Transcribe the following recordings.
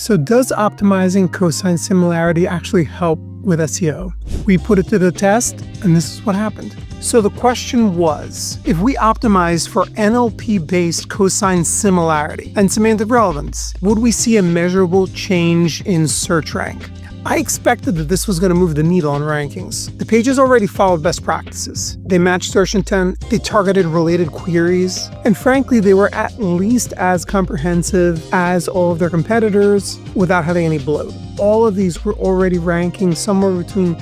So does optimizing cosine similarity actually help with SEO? We put it to the test, and this is what happened. So the question was, if we optimize for NLP-based cosine similarity and semantic relevance, would we see a measurable change in search rank? I expected that this was going to move the needle on rankings. The pages already followed best practices. They matched search intent, they targeted related queries, and frankly, they were at least as comprehensive as all of their competitors without having any bloat. All of these were already ranking somewhere between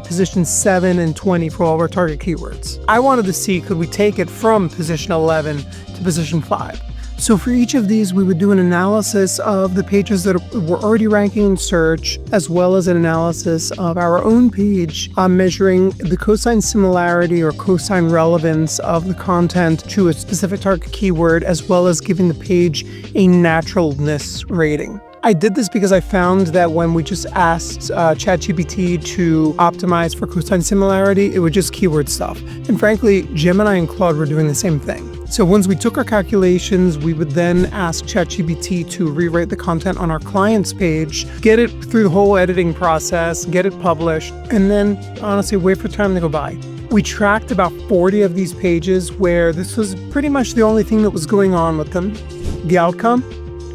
position 7 and 20 for all of our target keywords. I wanted to see, could we take it from position 11 to position 5? So for each of these, we would do an analysis of the pages that were already ranking in search, as well as an analysis of our own page, measuring the cosine similarity or cosine relevance of the content to a specific target keyword, as well as giving the page a naturalness rating. I did this because I found that when we just asked ChatGPT to optimize for cosine similarity, it would just keyword stuff. And frankly, Gemini and Claude were doing the same thing. So once we took our calculations, we would then ask ChatGPT to rewrite the content on our client's page, get it through the whole editing process, get it published, and then honestly wait for time to go by. We tracked about 40 of these pages where this was pretty much the only thing that was going on with them. The outcome?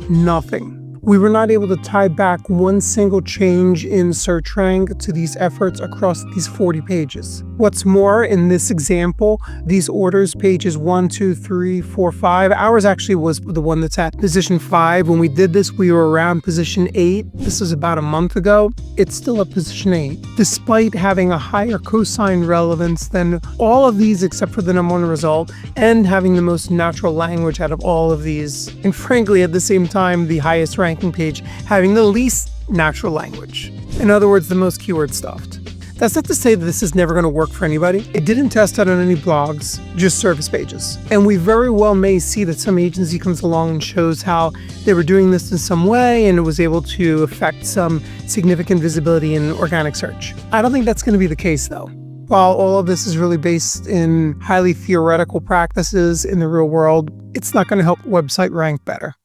Nothing. We were not able to tie back one single change in search rank to these efforts across these 40 pages. What's more, in this example, these orders, pages 1, 2, 3, 4, 5, ours actually was the one that's at position 5. When we did this, we were around position 8. This was about a month ago. It's still at position 8, despite having a higher cosine relevance than all of these except for the number 1 result, and having the most natural language out of all of these. And frankly, at the same time, the highest ranking page having the least natural language. In other words, the most keyword stuffed. That's not to say that this is never going to work for anybody. It didn't test out on any blogs, just service pages. And we very well may see that some agency comes along and shows how they were doing this in some way and it was able to affect some significant visibility in organic search. I don't think that's going to be the case though. While all of this is really based in highly theoretical practices in the real world, it's not going to help a website rank better.